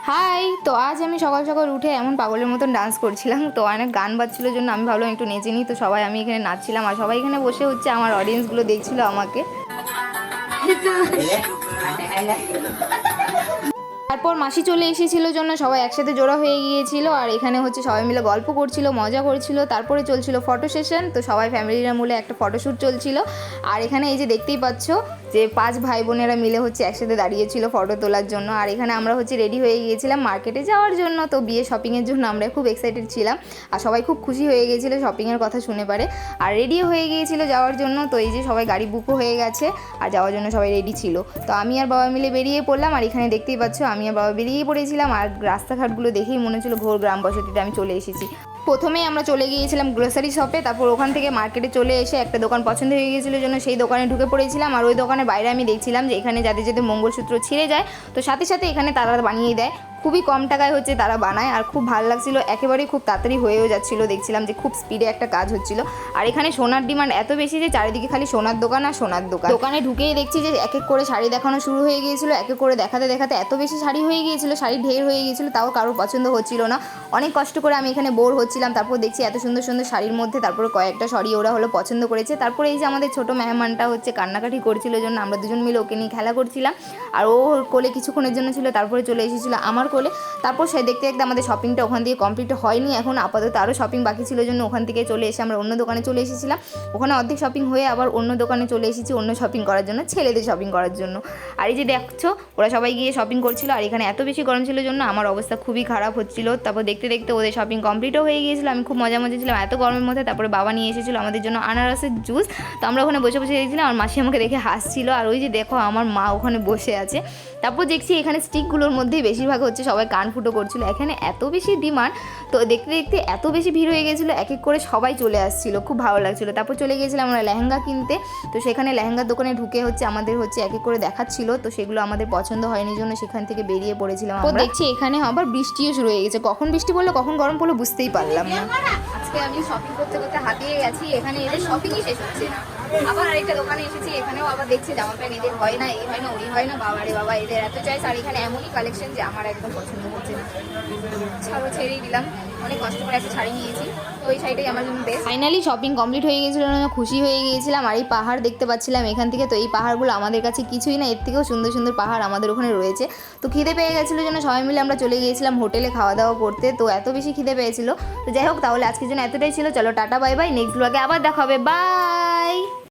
High, তো আজ আমি সকাল সকাল উঠে এমন পাগলের মতন ডান্স করছিলাম। তো অনেক গান বাজছিল জন্য আমি ভাবলাম একটু নেচে নিই। তো সবাই আমি এখানে নাচছিলাম আর সবাই এখানে বসে হচ্ছে আমার অডিয়েন্সগুলো দেখছিল আমাকে। তারপর মাসি চলে এসেছিল জন্য সবাই একসাথে জোড়া হয়ে গিয়েছিল আর এখানে হচ্ছে সবাই মিলে গল্প করছিল, মজা করছিল। তারপরে চলছিল ফটো সেশন, তো সবাই ফ্যামিলিরা মিলে একটা ফটোশ্যুট চলছিল। আর এখানে এই যে দেখতেই পাচ্ছ যে 5 ভাই বোনেরা মিলে হচ্ছে একসাথে দাঁড়িয়েছিল ফটো তোলার জন্য। আর এখানে আমরা হচ্ছে রেডি হয়ে গিয়েছিলাম মার্কেটে যাওয়ার জন্য। তো বিয়ে শপিংয়ের জন্য আমরা খুব এক্সাইটেড ছিলাম আর সবাই খুব খুশি হয়ে গিয়েছিলো শপিংয়ের কথা শুনে পারে। আর রেডিও হয়ে গিয়েছিল যাওয়ার জন্য। তো এই যে সবাই গাড়ি বুকও হয়ে গেছে আর যাওয়ার জন্য সবাই রেডি ছিল। তো আমি আর বাবা মিলে বেরিয়ে পড়লাম আর এখানে দেখতেই পাচ্ছ আমি আর বাবা বেরিয়ে পড়েছিলাম। আর রাস্তাঘাটগুলো দেখেই মনে হচ্ছিল ঘোর গ্রাম বসতিতে আমি চলে এসেছি। প্রথমেই আমরা চলে গিয়েছিলাম গ্রোসারি শপে, তারপর ওখান থেকে মার্কেটে চলে এসে একটা দোকান পছন্দ হয়ে গিয়েছিলো জন্য সেই দোকানে ঢুকে পড়েছিলাম। আর ওই দোকানের বাইরে আমি দেখছিলাম যে এখানে যাদের যাদের মঙ্গলসূত্র ছিঁড়ে যায় তো সাথে সাথে এখানে তারা বানিয়ে দেয়, খুবই কম টাকায় হচ্ছে তারা বানায় আর খুব ভালো লাগছিলো, একেবারেই খুব তাড়াতাড়ি হয়েও যাচ্ছিলো। দেখছিলাম যে খুব স্পিডে একটা কাজ হচ্ছিলো। আর এখানে সোনার ডিমান্ড এত বেশি যে চারিদিকে খালি সোনার দোকান আর সোনার দোকান। দোকানে ঢুকেই দেখছি যে এক এক করে শাড়ি দেখানো শুরু হয়ে গিয়েছিলো, এক এক করে দেখাতে দেখাতে এত বেশি শাড়ি হয়ে গিয়েছিলো, শাড়ি ঢের হয়ে গিয়েছিলো, তাও কারোর পছন্দ হচ্ছিল না। অনেক কষ্ট করে আমি এখানে বোর হচ্ছিলাম। তারপর দেখছি এত সুন্দর সুন্দর শাড়ির মধ্যে তারপরে কয়েকটা শাড়ি ওরা হলো পছন্দ করেছে। তারপরে এই যে আমাদের ছোটো মেহমানটা হচ্ছে কান্নাকাটি করছিল জন্য আমরা দুজন মিলে ওকে নিয়ে খেলা করছিলাম আর ও কোলে কিছুক্ষণের জন্য ছিল, তারপরে চলে এসেছিলো আমার কোলে। তারপর সে দেখতে দেখতে আমাদের শপিংটা ওখান থেকে কমপ্লিট হয়নি, এখন আপাতত আরও শপিং বাকি ছিল জন্য ওখান থেকে চলে এসে আমরা অন্য দোকানে চলে এসেছিলাম। ওখানে অর্ধেক শপিং হয়ে আবার অন্য দোকানে চলে এসেছি অন্য শপিং করার জন্য, ছেলেদের শপিং করার জন্য। আর এই যে দেখছো ওরা সবাই গিয়ে শপিং করছিল আর এখানে এত বেশি গরম ছিল জন্য আমার অবস্থা খুবই খারাপ হচ্ছিল। তারপর দেখতে দেখতে ওদের শপিং কমপ্লিটও হয়ে গিয়েছিলো, আমি খুব মজা ছিলাম এত গরমের মধ্যে। তারপরে বাবা নিয়ে এসেছিলো আমাদের জন্য আনারসের জুস, তো আমরা ওখানে বসে বসে দেখছিলাম আর মাসি আমাকে দেখে হাসছিল। আর ওই যে দেখো আমার মা ওখানে বসে আছে। তারপর দেখছি এখানে স্টিকগুলোর মধ্যেই বেশিরভাগ হচ্ছে সবাই কান ফুটো করছিল, এখানে এত বেশি ডিমান্ড। তো দেখতে দেখতে এত বেশি ভিড় হয়ে গেছিলো, এক এক করে সবাই চলে আসছিলো, খুব ভালো লাগছিলো। তারপর চলে গিয়েছিলাম আমরা লেহেঙ্গা কিনতে। তো সেখানে লেহেঙ্গার দোকানে ঢুকে হচ্ছে আমাদের হচ্ছে এক এক করে দেখাচ্ছিল, তো সেগুলো আমাদের পছন্দ হয়নি জন্য সেখান থেকে বেরিয়ে পড়েছিলাম। তো দেখছি এখানে আবার বৃষ্টিও শুরু হয়ে গেছে, কখন বৃষ্টি পড়লো কখন গরম পড়লো বুঝতেই পারলাম না। আজকে আমি শপিং করতে করতে হাতিয়ে গেছি, এখানে এদের শপিংই শেষ হচ্ছে না। আবার আরেকটা দোকানে এসেছি, এখানেও আবার দেখছি জামা প্যান্ট এদের হয় না, এই হয় না ওই হয় না, বাবা রে বাবা এদের এত চাইস। আর এখানে এমনই কালেকশন যে আমার একদম পছন্দ হচ্ছে না, ছাড়ো ছেড়েই দিলাম। অনেক কষ্ট করে একটা শাড়ি নিয়েছি, তো ওই শাড়িটাই আমার জন্য বেস্ট। ফাইনালি শপিং কমপ্লিট হয়ে গিয়েছিল, খুশি হয়ে গিয়েছিলাম। আর এই পাহাড় দেখতে পাচ্ছিলাম এখান থেকে, তো এই পাহাড়গুলো আমাদের কাছে কিছুই না, এর থেকেও সুন্দর সুন্দর পাহাড় আমাদের ওখানে রয়েছে। তো খিদে পেয়ে গেছিলো জন্য সবাই মিলে আমরা চলে গিয়েছিলাম হোটেলে খাওয়া দাওয়া করতে। তো এত বেশি খিদে পেয়েছিল। তো যাই হোক, তাহলে আজকের জন্য এতটাই ছিল, চলো টাটা বাই বাই, নেক্সট ব্লগে আবার দেখা হবে, বাই।